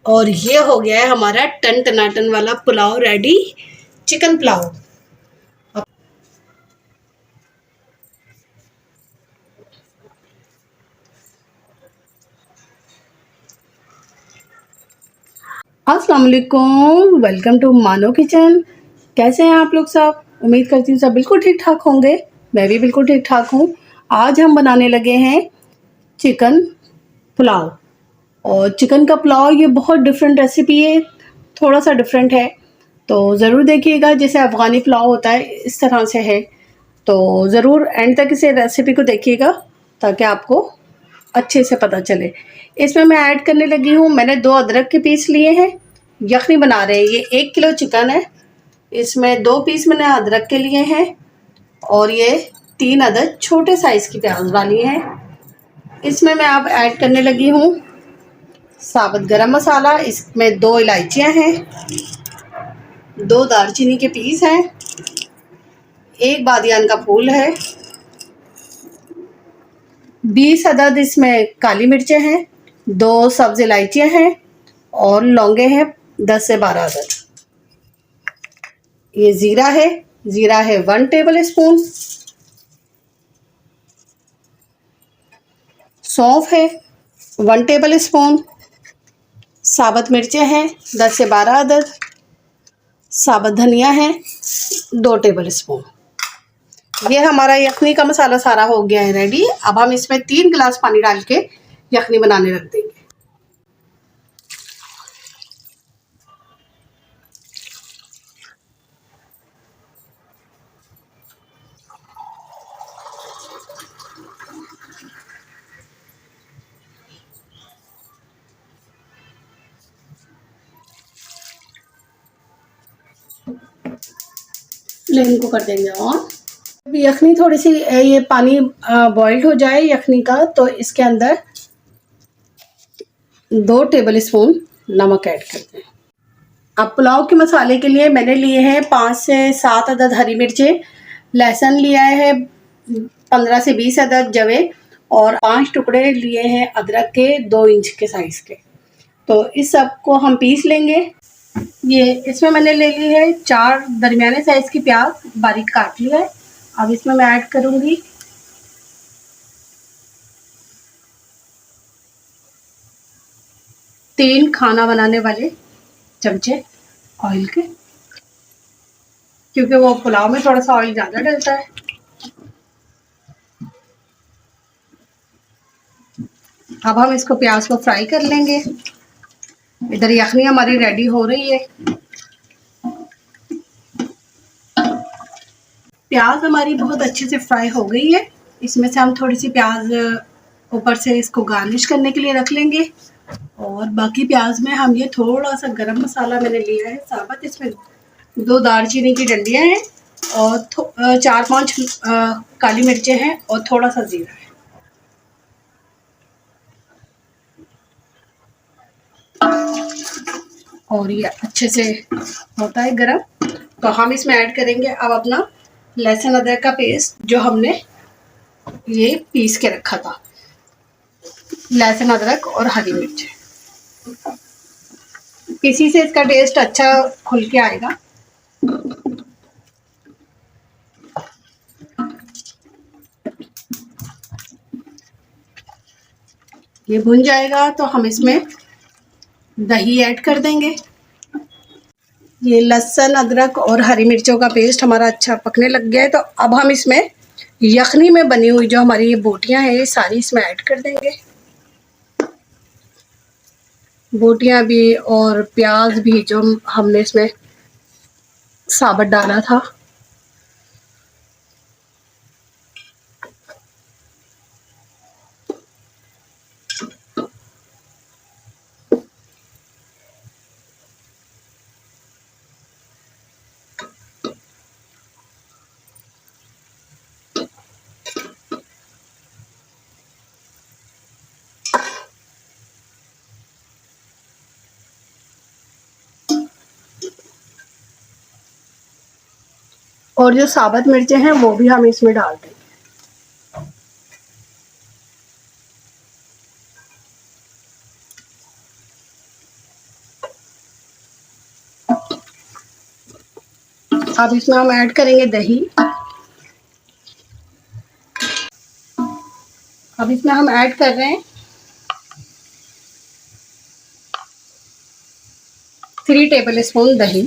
और ये हो गया है हमारा टन टनाटन वाला पुलाव रेडी, चिकन पुलाव। अस्सलाम वालेकुम, वेलकम टू मानो किचन। कैसे हैं आप लोग सब? उम्मीद करती हूँ सब बिल्कुल ठीक ठाक होंगे। मैं भी बिल्कुल ठीक ठाक हूँ। आज हम बनाने लगे हैं चिकन पुलाव। और चिकन का पुलाव ये बहुत डिफरेंट रेसिपी है, थोड़ा सा डिफरेंट है, तो ज़रूर देखिएगा। जैसे अफ़गानी पुलाव होता है इस तरह से है, तो ज़रूर एंड तक इसे रेसिपी को देखिएगा ताकि आपको अच्छे से पता चले। इसमें मैं ऐड करने लगी हूँ, मैंने 2 अदरक के पीस लिए हैं। यखनी बना रहे हैं, ये 1 किलो चिकन है, इसमें 2 पीस मैंने अदरक के लिए हैं और ये 3 अदद छोटे साइज़ की प्याज वाली हैं। इसमें मैं अब ऐड करने लगी हूँ साबुत गरम मसाला। इसमें 2 इलायचियाँ हैं, 2 दालचीनी के पीस हैं, 1 बादियान का फूल है, 20 अदद इसमें काली मिर्चें हैं, 2 सब्ज़ इलायचियाँ हैं और लौंगे हैं 10 से 12 अदद। ये ज़ीरा है 1 टेबल स्पून, सौंफ है 1 टेबल स्पून, साबुत मिर्चें हैं 10 से 12 अदद, साबुत धनिया है 2 टेबल स्पून। ये हमारा यखनी का मसाला सारा हो गया है रेडी। अब हम इसमें 3 गिलास पानी डाल के यखनी बनाने रख देंगे। फ्लेम को कर देंगे ऑन। जब यखनी थोड़ी सी ये पानी बॉइल्ड हो जाए यखनी का, तो इसके अंदर 2 टेबल स्पून नमक ऐड करते हैं। अब पुलाव के मसाले के लिए मैंने लिए हैं 5 से 7 अदद हरी मिर्चें, लहसुन लिया है 15 से 20 अदद जवे और 5 टुकड़े लिए हैं अदरक के 2 इंच के साइज़ के। तो इस सब को हम पीस लेंगे। ये इसमें मैंने ले ली है 4 दरमियाने साइज़ की प्याज, बारीक काट लिया है। अब इसमें मैं ऐड करूँगी 3 खाना बनाने वाले चमचे ऑयल के, क्योंकि वो पुलाव में थोड़ा सा ऑयल ज़्यादा डलता है। अब हम इसको प्याज को फ्राई कर लेंगे। इधर यखनी हमारी रेडी हो रही है। प्याज हमारी बहुत अच्छे से फ्राई हो गई है। इसमें से हम थोड़ी सी प्याज ऊपर से इसको गार्निश करने के लिए रख लेंगे। और बाकी प्याज में हम ये थोड़ा सा गरम मसाला मैंने लिया है साबुत, इसमें 2 दालचीनी की डंडियाँ हैं और 4-5 काली मिर्चें हैं और थोड़ा सा ज़ीरा है। और ये अच्छे से होता है गरम, तो हम इसमें ऐड करेंगे अब अपना लहसुन अदरक का पेस्ट जो हमने ये पीस के रखा था। लहसुन अदरक और हरी मिर्च, इसी से इसका टेस्ट अच्छा खुल के आएगा। ये भुन जाएगा तो हम इसमें दही ऐड कर देंगे। ये लहसुन अदरक और हरी मिर्चों का पेस्ट हमारा अच्छा पकने लग गया है, तो अब हम इसमें यखनी में बनी हुई जो हमारी ये बोटियां हैं ये सारी इसमें ऐड कर देंगे। बोटियां भी और प्याज भी जो हमने इसमें साबुत डाला था। और जो साबुत मिर्चें हैं वो भी हम इसमें डाल देंगे। अब इसमें हम ऐड करेंगे दही। अब इसमें हम ऐड कर रहे हैं 3 टेबल स्पून दही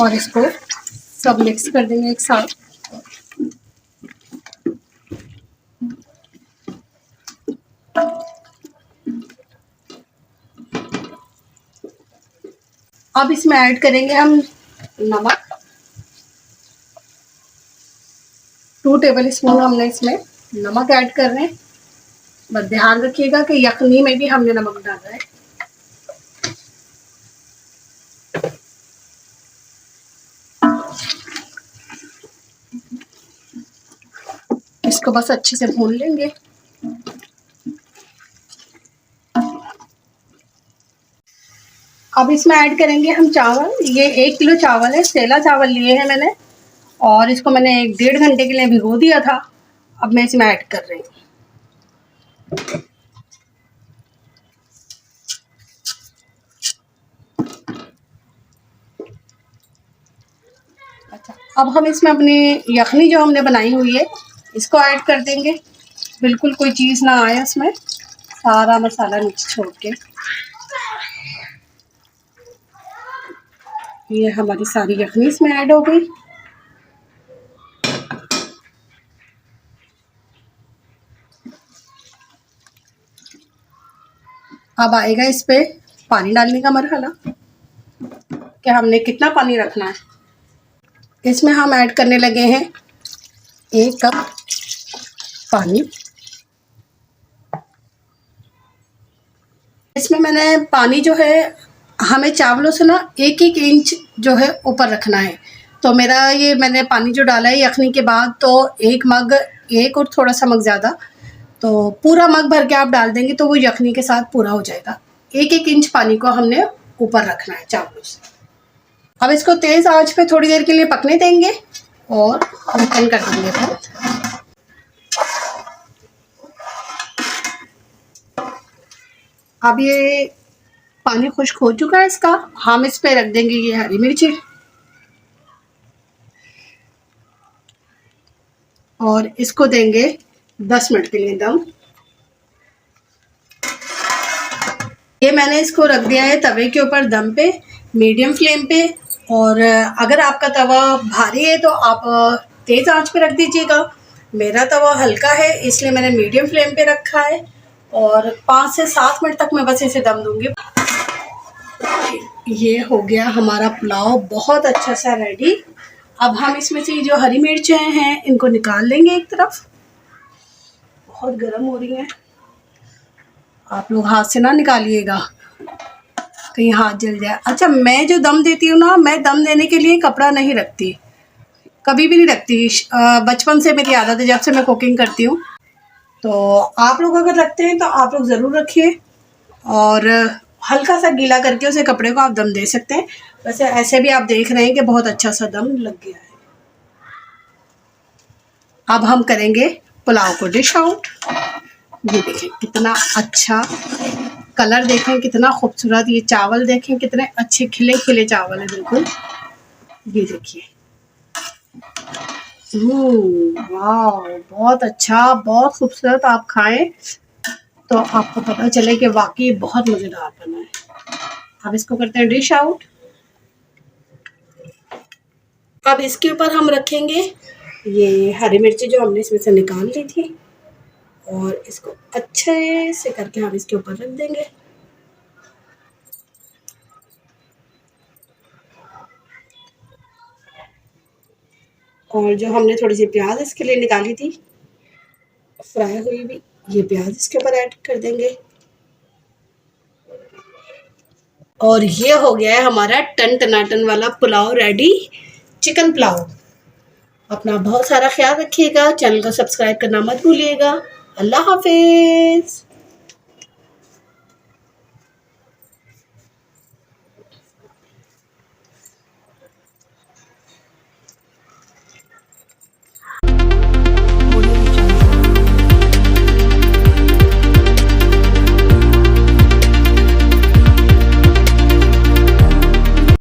और इसको सब मिक्स कर देंगे एक साथ। अब इसमें ऐड करेंगे हम नमक। 2 टेबल स्पून हमने इसमें नमक ऐड कर रहे हैं। बस ध्यान रखिएगा कि यखनी में भी हमने नमक डाला है। इसको बस अच्छे से भून लेंगे। अब इसमें ऐड करेंगे हम चावल। ये 1 किलो चावल है, सेला चावल लिए हैं मैंने और इसको मैंने 1-1.5 घंटे के लिए भिगो दिया था। अब मैं इसमें ऐड कर रही हूँ। अच्छा, अब हम इसमें अपनी यखनी जो हमने बनाई हुई है इसको ऐड कर देंगे। बिल्कुल कोई चीज़ ना आए उसमें, सारा मसाला नीचे छोड़ के। ये हमारी सारी यखनी इसमें ऐड हो गई। अब आएगा इस पे पानी डालने का मरहला कि हमने कितना पानी रखना है। इसमें हम ऐड करने लगे हैं 1 कप पानी। इसमें मैंने पानी जो है, हमें चावलों से ना 1-1 इंच जो है ऊपर रखना है। तो मेरा ये मैंने पानी जो डाला है यखनी के बाद, तो 1 मग, 1 और थोड़ा सा मग ज़्यादा, तो पूरा मग भर के आप डाल देंगे तो वो यखनी के साथ पूरा हो जाएगा। 1-1 इंच पानी को हमने ऊपर रखना है चावलों से। अब इसको तेज़ आंच पे थोड़ी देर के लिए पकने देंगे और ढक्कन कर देंगे बंद। अब ये पानी खुश्क हो चुका है इसका। हम इस पे रख देंगे ये हरी मिर्ची और इसको देंगे 10 मिनट के लिए दम। ये मैंने इसको रख दिया है तवे के ऊपर दम पे, मीडियम फ्लेम पे। और अगर आपका तवा भारी है तो आप तेज़ आंच पे रख दीजिएगा। मेरा तवा हल्का है इसलिए मैंने मीडियम फ्लेम पे रखा है और 5 से 7 मिनट तक मैं बस इसे दम दूंगी। ये हो गया हमारा पुलाव बहुत अच्छा सा रेडी। अब हम इसमें से जो हरी मिर्चें हैं इनको निकाल लेंगे एक तरफ। बहुत गर्म हो रही हैं, आप लोग हाथ से ना निकालिएगा, कहीं हाथ जल जाए। अच्छा, मैं जो दम देती हूँ ना, मैं दम देने के लिए कपड़ा नहीं रखती, कभी भी नहीं रखती। बचपन से मेरी आदत है, जब से मैं कुकिंग करती हूँ। तो आप लोग अगर रखते हैं तो आप लोग ज़रूर रखिए और हल्का सा गीला करके उसे कपड़े को आप दम दे सकते हैं। वैसे ऐसे भी आप देख रहे हैं कि बहुत अच्छा सा दम लग गया है। अब हम करेंगे पुलाव को डिश आउट। ये देखें कितना अच्छा कलर, देखें कितना खूबसूरत, ये चावल देखें कितने अच्छे खिले खिले चावल है बिल्कुल। ये देखिए, वाह, बहुत अच्छा, बहुत खूबसूरत। आप खाएं तो आपको पता चले कि वाकई बहुत मज़ेदार बना है। अब इसको करते हैं डिश आउट। अब इसके ऊपर हम रखेंगे ये हरी मिर्ची जो हमने इसमें से निकाल ली थी और इसको अच्छे से करके हम इसके ऊपर रख देंगे। और जो हमने थोड़ी सी प्याज इसके लिए निकाली थी फ्राई हुई भी, ये प्याज इसके ऊपर ऐड कर देंगे। और ये हो गया है हमारा टन टनाटन वाला पुलाव रेडी, चिकन पुलाव। अपना बहुत सारा ख्याल रखिएगा, चैनल को सब्सक्राइब करना मत भूलिएगा। अल्लाह हाफिज़।